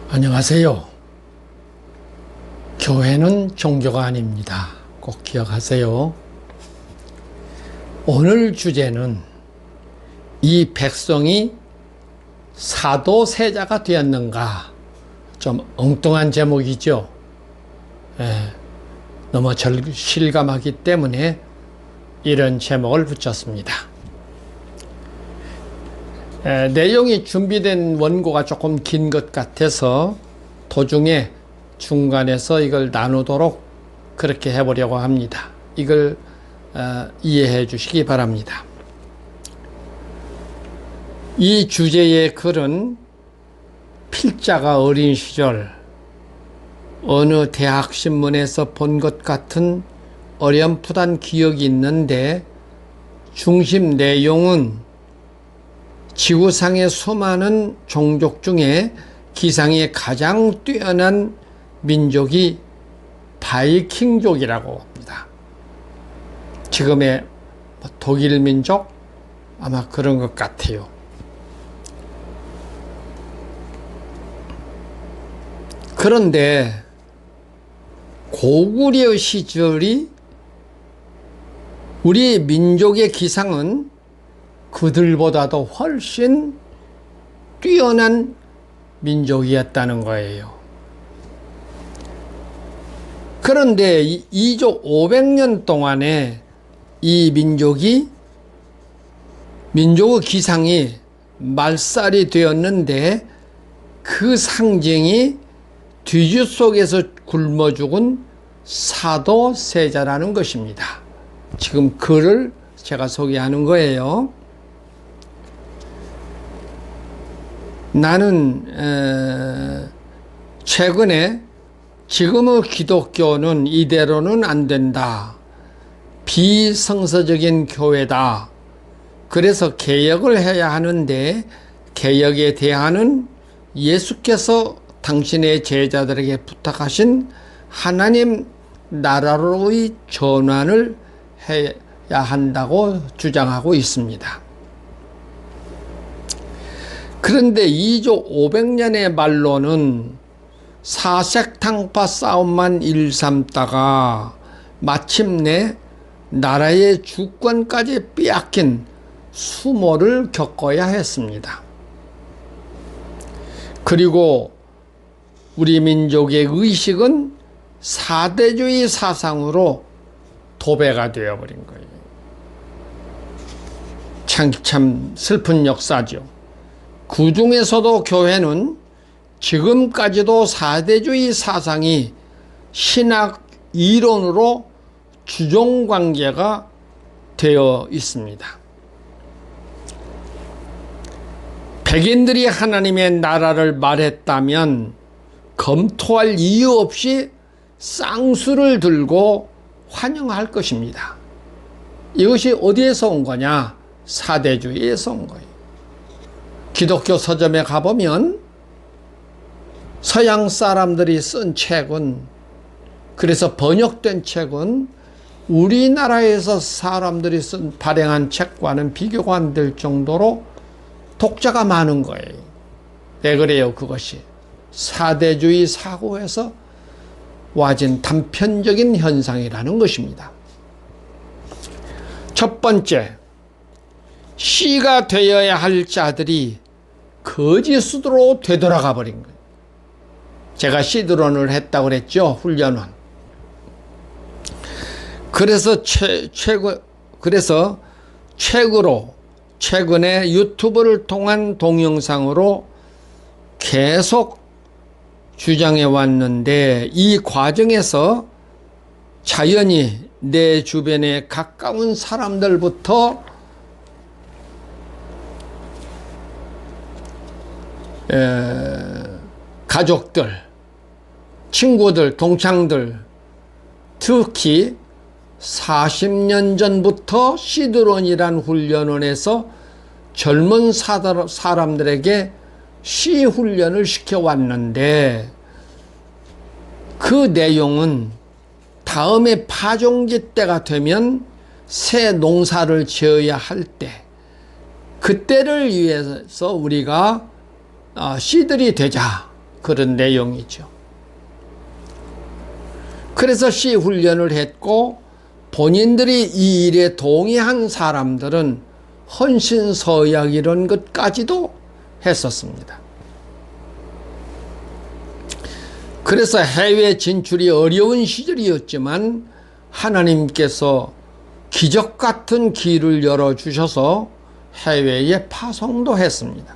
안녕하세요. 교회는 종교가 아닙니다. 꼭 기억하세요. 오늘 주제는 이 백성이 사도세자가 되었는가? 좀 엉뚱한 제목이죠. 너무 실감하기 때문에 이런 제목을 붙였습니다. 내용이 준비된 원고가 조금 긴 것 같아서 도중에 중간에서 이걸 나누도록 그렇게 해보려고 합니다. 이걸 이해해 주시기 바랍니다. 이 주제의 글은 필자가 어린 시절 어느 대학신문에서 본 것 같은 어렴풋한 기억이 있는데 중심 내용은 지구상의 수많은 종족 중에 기상이 가장 뛰어난 민족이 바이킹족이라고 합니다. 지금의 독일 민족 아마 그런 것 같아요. 그런데 고구려 시절이 우리 민족의 기상은 그들보다도 훨씬 뛰어난 민족이었다는 거예요. 그런데 이조 500년 동안에 이 민족의 기상이 말살이 되었는데 그 상징이 뒤주 속에서 굶어 죽은 사도세자라는 것입니다. 지금 글을 제가 소개하는 거예요. 나는 최근에 지금의 기독교는 이대로는 안 된다. 비성서적인 교회다. 그래서 개혁을 해야 하는데 개혁에 대하는 예수께서 당신의 제자들에게 부탁하신 하나님 나라로의 전환을 해야 한다고 주장하고 있습니다. 그런데 이조 500년의 말로는 사색탕파 싸움만 일삼다가 마침내 나라의 주권까지 빼앗긴 수모를 겪어야 했습니다. 그리고 우리 민족의 의식은 사대주의 사상으로 도배가 되어버린 거예요. 참 슬픈 역사죠. 그 중에서도 교회는 지금까지도 사대주의 사상이 신학 이론으로 주종관계가 되어 있습니다. 백인들이 하나님의 나라를 말했다면 검토할 이유 없이 쌍수를 들고 환영할 것입니다. 이것이 어디에서 온 거냐? 사대주의에서 온 거예요. 기독교 서점에 가보면 서양 사람들이 쓴 책은, 그래서 번역된 책은 우리나라에서 사람들이 발행한 책과는 비교가 안 될 정도로 독자가 많은 거예요. 왜 그래요? 그것이 사대주의 사고에서 와진 단편적인 현상이라는 것입니다. 첫 번째, 씨가 되어야 할 자들이 거짓으로 되돌아가 버린 거예요. 제가 시드론을 했다고 그랬죠. 훈련원. 그래서 최근에 유튜브를 통한 동영상으로 계속 주장해 왔는데 이 과정에서 자연히 내 주변에 가까운 사람들부터 가족들, 친구들, 동창들, 특히 40년 전부터 시드론이란 훈련원에서 젊은 사람들에게 시 훈련을 시켜왔는데 그 내용은 다음에 파종지 때가 되면 새 농사를 지어야 할 때, 그때를 위해서 우리가 씨들이 되자. 그런 내용이죠. 그래서 시 훈련을 했고 본인들이 이 일에 동의한 사람들은 헌신서약 이런 것까지도 했었습니다. 그래서 해외 진출이 어려운 시절이었지만 하나님께서 기적 같은 길을 열어주셔서 해외에 파송도 했습니다.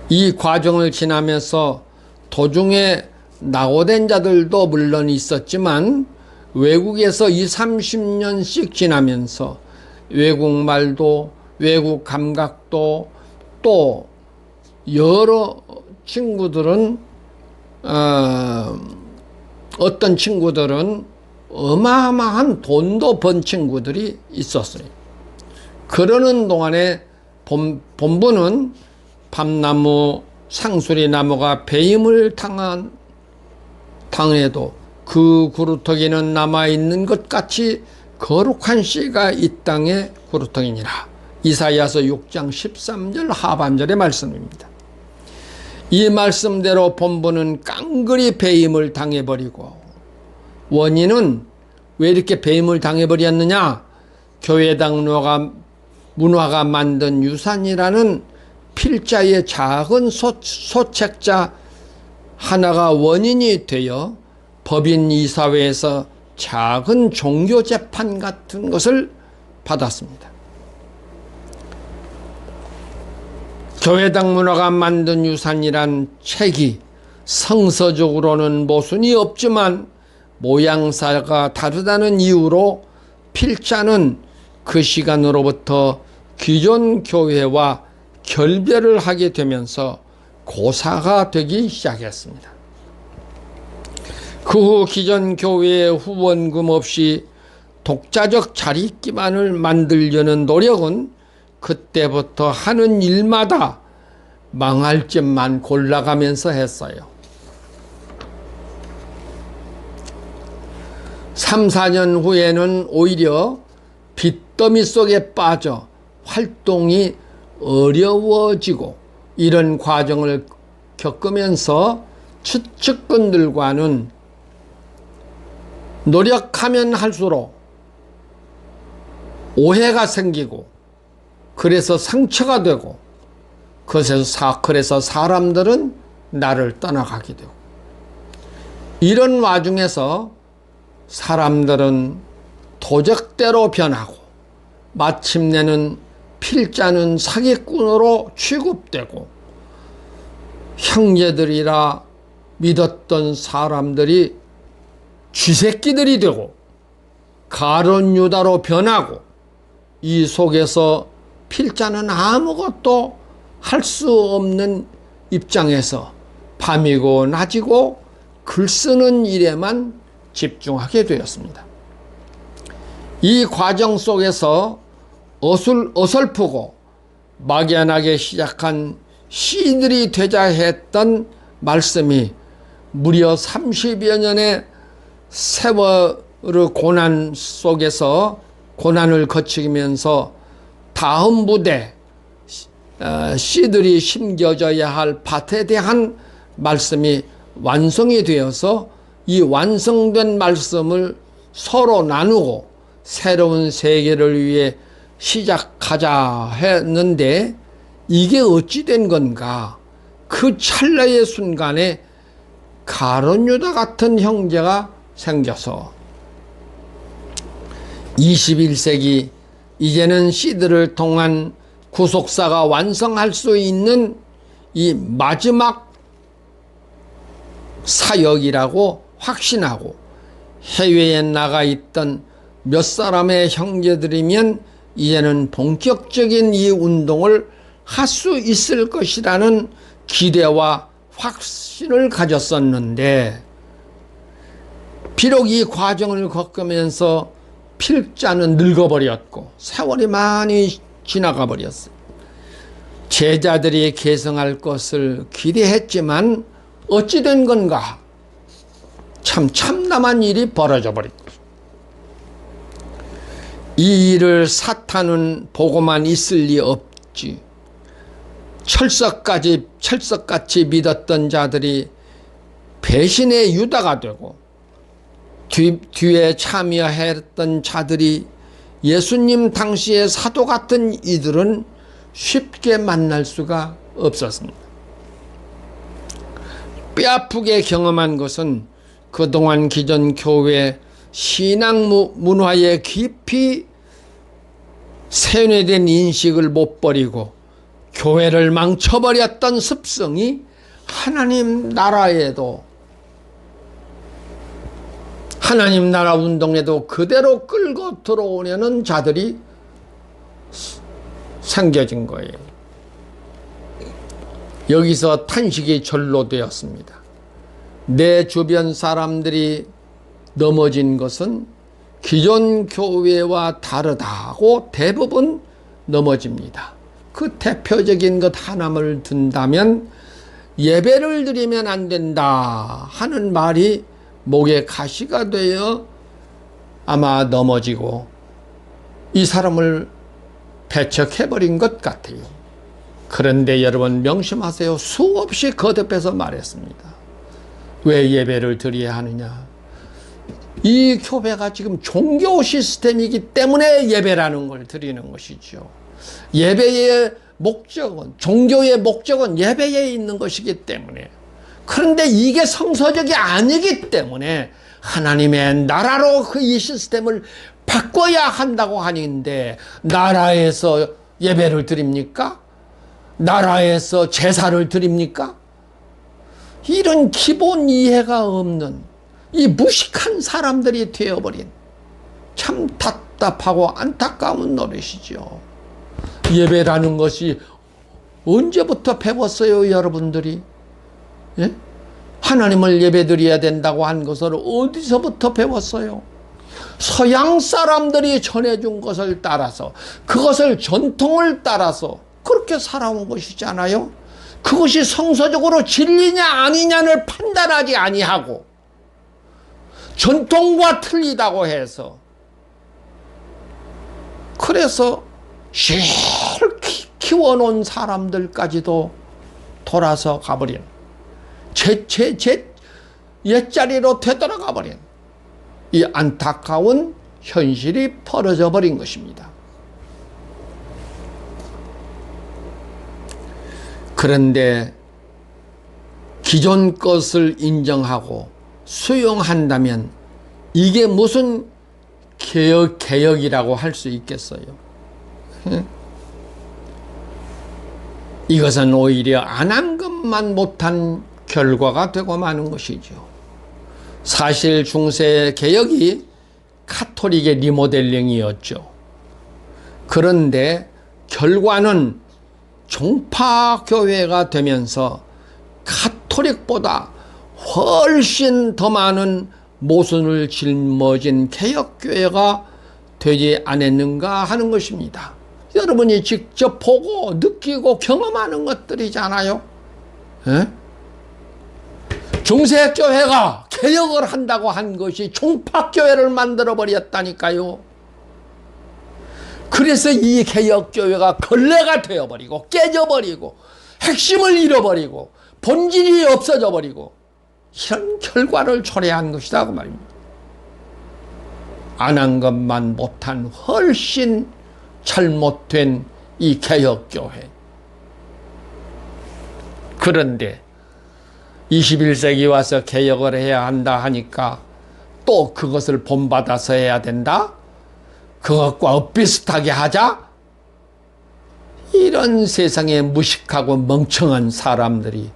이 과정을 지나면서 도중에 낙오된 자들도 물론 있었지만 외국에서 20, 30년씩 지나면서 외국말도 외국 감각도 또 여러 친구들은 어떤 친구들은 어마어마한 돈도 번 친구들이 있었어요. 그러는 동안에 본부는 밤나무, 상수리 나무가 배임을 당해도 그 구루터기는 남아있는 것 같이 거룩한 씨가 이 땅의 구루터기니라. 이사야서 6장 13절 하반절의 말씀입니다. 이 말씀대로 본부는 깡그리 배임을 당해버리고, 원인은 왜 이렇게 배임을 당해버렸느냐? 교회당 문화가 만든 유산이라는 필자의 작은 소책자 하나가 원인이 되어 법인 이사회에서 작은 종교재판 같은 것을 받았습니다. 교회당 문화가 만든 유산이란 책이 성서적으로는 모순이 없지만 모양새가 다르다는 이유로 필자는 그 시간으로부터 기존 교회와 결별을 하게 되면서 고사가 되기 시작했습니다. 그 후 기존 교회의 후원금 없이 독자적 자리 기반을 만들려는 노력은 그때부터 하는 일마다 망할 점만 골라가면서 했어요. 3, 4년 후에는 오히려 빚더미 속에 빠져 활동이 어려워지고 이런 과정을 겪으면서 추측꾼들과는 노력하면 할수록 오해가 생기고 그래서 상처가 되고 그래서 사람들은 나를 떠나가게 되고 이런 와중에서 사람들은 도적대로 변하고 마침내는 필자는 사기꾼으로 취급되고 형제들이라 믿었던 사람들이 쥐새끼들이 되고 가룟 유다로 변하고 이 속에서 필자는 아무것도 할 수 없는 입장에서 밤이고 낮이고 글 쓰는 일에만 집중하게 되었습니다. 이 과정 속에서 어설프고 막연하게 시작한 시들이 되자 했던 말씀이 무려 30여 년의 세월의 고난 속에서 고난을 거치면서 다음 부대 씨들이 심겨져야 할 밭에 대한 말씀이 완성이 되어서 이 완성된 말씀을 서로 나누고 새로운 세계를 위해 시작하자 했는데 이게 어찌 된 건가? 그 찰나의 순간에 가룟 유다 같은 형제가 생겨서 21세기 이제는 씨들을 통한 구속사가 완성할 수 있는 이 마지막 사역이라고 확신하고 해외에 나가 있던 몇 사람의 형제들이면 이제는 본격적인 이 운동을 할 수 있을 것이라는 기대와 확신을 가졌었는데 비록 이 과정을 겪으면서 필자는 늙어버렸고 세월이 많이 지나가 버렸어요. 제자들이 계승할 것을 기대했지만 어찌 된 건가? 참 참담한 일이 벌어져 버린 거죠. 이 일을 사탄은 보고만 있을 리 없지. 철석같이 믿었던 자들이 배신의 유다가 되고 뒤에 참여했던 자들이 예수님 당시의 사도 같은 이들은 쉽게 만날 수가 없었습니다. 뼈아프게 경험한 것은 그동안 기존 교회 신앙 문화에 깊이 세뇌된 인식을 못 버리고 교회를 망쳐버렸던 습성이 하나님 나라에도, 하나님 나라 운동에도 그대로 끌고 들어오려는 자들이 생겨진 거예요. 여기서 탄식이 절로 되었습니다. 내 주변 사람들이 넘어진 것은 기존 교회와 다르다고 대부분 넘어집니다. 그 대표적인 것 하나를 든다면 예배를 드리면 안 된다 하는 말이 목에 가시가 되어 아마 넘어지고 이 사람을 배척해버린 것 같아요. 그런데 여러분 명심하세요. 수없이 거듭해서 말했습니다. 왜 예배를 드려야 하느냐? 이 교회가 지금 종교 시스템이기 때문에 예배라는 걸 드리는 것이죠. 예배의 목적은, 종교의 목적은 예배에 있는 것이기 때문에, 그런데 이게 성서적이 아니기 때문에 하나님의 나라로 그 이 시스템을 바꿔야 한다고 하는데, 나라에서 예배를 드립니까? 나라에서 제사를 드립니까? 이런 기본 이해가 없는 이 무식한 사람들이 되어버린 참 답답하고 안타까운 노릇이죠. 예배라는 것이 언제부터 배웠어요, 여러분들이? 예? 하나님을 예배드려야 된다고 한 것을 어디서부터 배웠어요? 서양 사람들이 전해준 것을 따라서, 그것을 전통을 따라서 그렇게 살아온 것이잖아요. 그것이 성서적으로 진리냐 아니냐를 판단하지 아니하고 전통과 틀리다고 해서, 그래서 실을 키워놓은 사람들까지도 돌아서 가버린, 제 옛자리로 되돌아가 버린 이 안타까운 현실이 벌어져 버린 것입니다. 그런데 기존 것을 인정하고 수용한다면 이게 무슨 개혁이라고 할 수 있겠어요? 이것은 오히려 안 한 것만 못한 결과가 되고 마는 것이죠. 사실 중세 개혁이 카톨릭의 리모델링이었죠. 그런데 결과는 종파 교회가 되면서 카톨릭보다 훨씬 더 많은 모순을 짊어진 개혁교회가 되지 않았는가 하는 것입니다. 여러분이 직접 보고 느끼고 경험하는 것들이잖아요. 에? 중세교회가 개혁을 한다고 한 것이 종파교회를 만들어버렸다니까요. 그래서 이 개혁교회가 걸레가 되어버리고 깨져버리고 핵심을 잃어버리고 본질이 없어져 버리고 이런 결과를 초래한 것이다 그 말입니다. 안 한 것만 못한 훨씬 잘못된 이 개혁교회. 그런데 21세기 와서 개혁을 해야 한다 하니까 또 그것을 본받아서 해야 된다? 그것과 엇비슷하게 하자? 이런 세상에 무식하고 멍청한 사람들이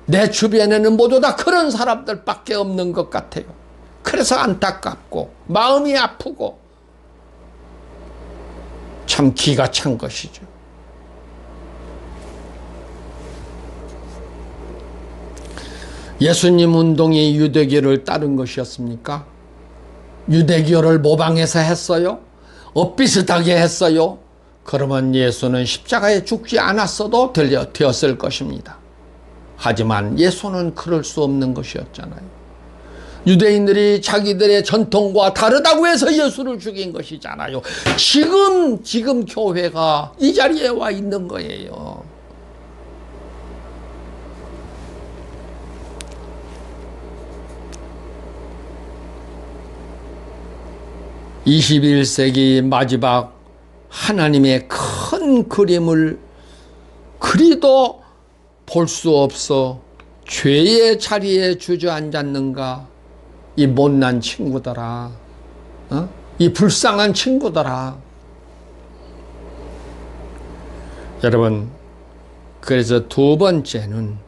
내 주변에는 모두 다 그런 사람들밖에 없는 것 같아요. 그래서 안타깝고 마음이 아프고 참 기가 찬 것이죠. 예수님 운동이 유대교를 따른 것이었습니까? 유대교를 모방해서 했어요? 엇비슷하게 했어요? 그러면 예수는 십자가에 죽지 않았어도 되었을 것입니다. 하지만 예수는 그럴 수 없는 것이었잖아요. 유대인들이 자기들의 전통과 다르다고 해서 예수를 죽인 것이잖아요. 지금 교회가 이 자리에 와 있는 거예요. 21세기 마지막 하나님의 큰 그림을 그리도 볼 수 없어 죄의 자리에 주저앉았는가? 이 못난 친구들아, 이 불쌍한 친구들아. 여러분, 그래서 두 번째는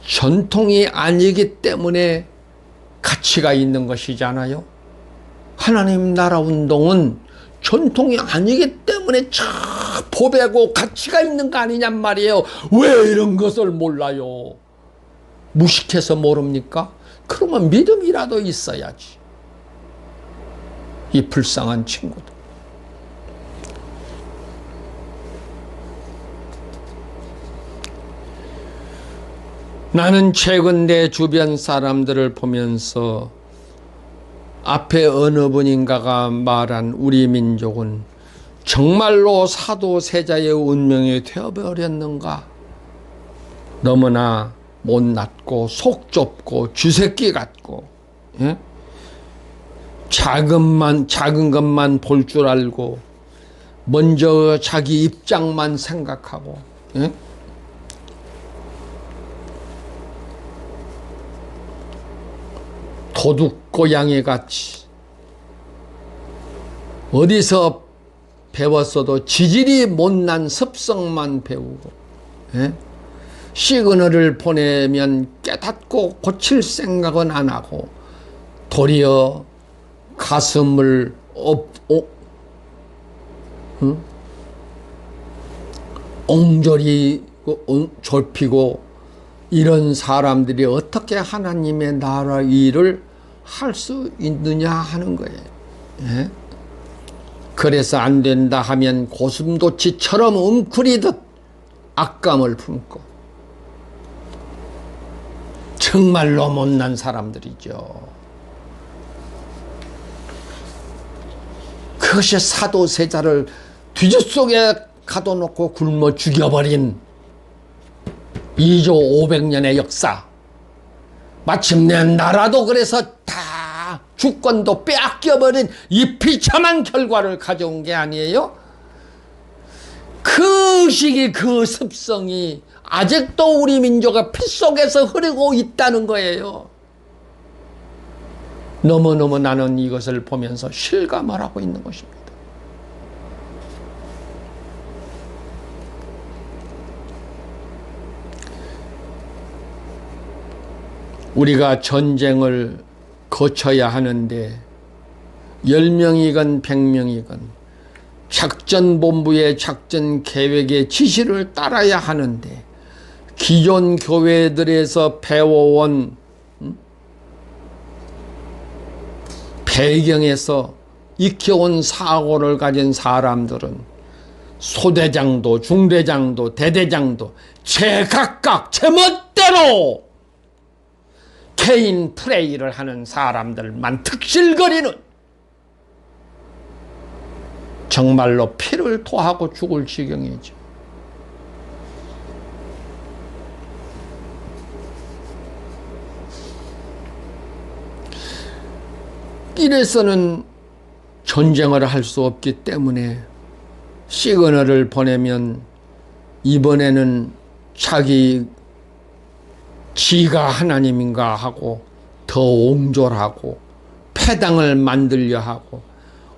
전통이 아니기 때문에 가치가 있는 것이잖아요. 하나님 나라 운동은 전통이 아니기 때문에 참 보배고 가치가 있는 거 아니냔 말이에요. 왜 이런 것을 몰라요? 무식해서 모릅니까? 그러면 믿음이라도 있어야지. 이 불쌍한 친구들. 나는 최근 내 주변 사람들을 보면서 앞에 어느 분인가가 말한 우리 민족은 정말로 사도세자의 운명이 되어버렸는가? 너무나 못났고 속 좁고 쥐새끼 같고, 예? 작은 것만 볼 줄 알고 먼저 자기 입장만 생각하고, 예? 도둑 고양이 같이 어디서 배웠어도 지질이 못난 습성만 배우고, 예? 시그널을 보내면 깨닫고 고칠 생각은 안 하고 도리어 가슴을 옹졸이 좁히고, 이런 사람들이 어떻게 하나님의 나라 일을 할 수 있느냐 하는 거예요. 예? 그래서 안 된다 하면 고슴도치처럼 웅크리듯 악감을 품고, 정말로 못난 사람들이죠. 그것이 사도세자를 뒤죽속에 가둬놓고 굶어 죽여버린 2조 500년의 역사. 마침내 나라도 그래서 다 주권도 빼앗겨버린 이 비참한 결과를 가져온 게 아니에요? 그 시기 그 습성이 아직도 우리 민족의 피 속에서 흐르고 있다는 거예요. 너무너무 나는 이것을 보면서 실감을 하고 있는 것입니다. 우리가 전쟁을 거쳐야 하는데 10명이건 100명이건 작전본부의 작전 계획의 지시를 따라야 하는데, 기존 교회들에서 배워온 배경에서 익혀온 사고를 가진 사람들은 소대장도 중대장도 대대장도 제각각 제멋대로 개인 플레이를 하는 사람들만 특실거리는, 정말로 피를 토하고 죽을 지경이죠. 이래서는 전쟁을 할 수 없기 때문에 시그널을 보내면 이번에는 지가 하나님인가 하고 더 옹졸하고 패당을 만들려 하고,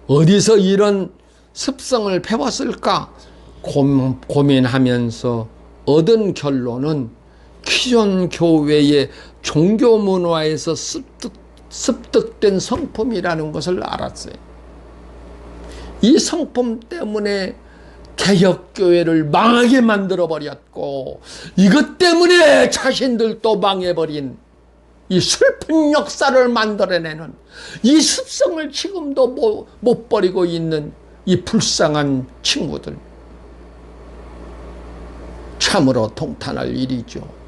어디서 이런 습성을 배웠을까 고민하면서 얻은 결론은 기존 교회의 종교 문화에서 습득된 성품이라는 것을 알았어요. 이 성품 때문에 개혁교회를 망하게 만들어버렸고, 이것 때문에 자신들도 망해버린 이 슬픈 역사를 만들어내는 이 습성을 지금도 못 버리고 있는 이 불쌍한 친구들. 참으로 통탄할 일이죠.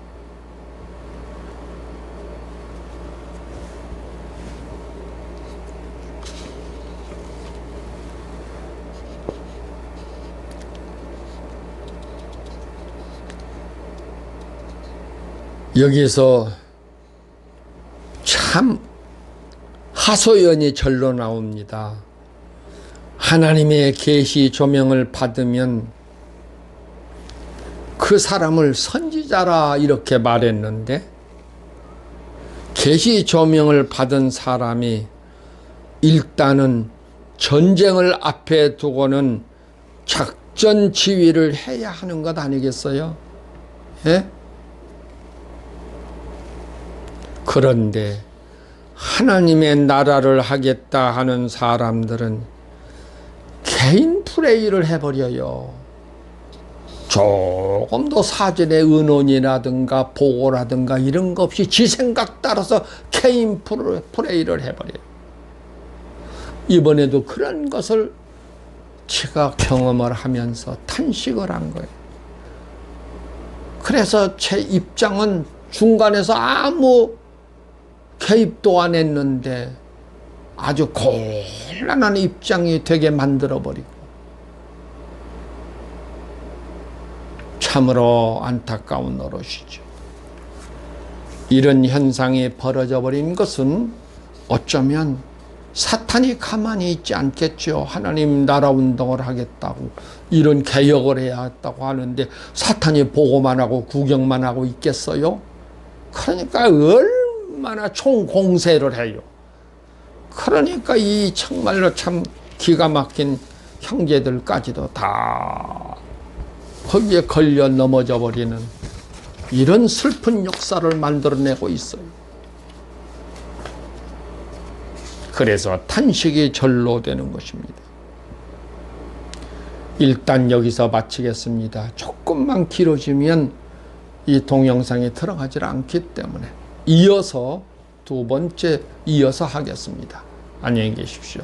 여기서 참 하소연이 절로 나옵니다. 하나님의 계시 조명을 받으면 그 사람을 선지자라 이렇게 말했는데, 계시 조명을 받은 사람이 일단은 전쟁을 앞에 두고는 작전 지휘를 해야 하는 것 아니겠어요? 예? 그런데 하나님의 나라를 하겠다 하는 사람들은 개인 플레이를 해버려요. 조금도 사전의 의논이라든가 보고라든가 이런 거 없이 지 생각 따라서 개인 플레이를 해버려요. 이번에도 그런 것을 제가 경험을 하면서 탄식을 한 거예요. 그래서 제 입장은 중간에서 아무 개입도 안 했는데 아주 곤란한 입장이 되게 만들어버리고, 참으로 안타까운 노릇이죠. 이런 현상이 벌어져 버린 것은 어쩌면 사탄이 가만히 있지 않겠죠. 하나님 나라 운동을 하겠다고, 이런 개혁을 해야 했다고 하는데 사탄이 보고만 하고 구경만 하고 있겠어요? 그러니까 얼마나 총공세를 해요. 그러니까 이 정말로 참 기가 막힌 형제들까지도 다 거기에 걸려 넘어져 버리는 이런 슬픈 역사를 만들어내고 있어요. 그래서 탄식이 절로 되는 것입니다. 일단 여기서 마치겠습니다. 조금만 길어지면 이 동영상에 들어가지 않기 때문에 이어서 두 번째 이어서 하겠습니다. 안녕히 계십시오.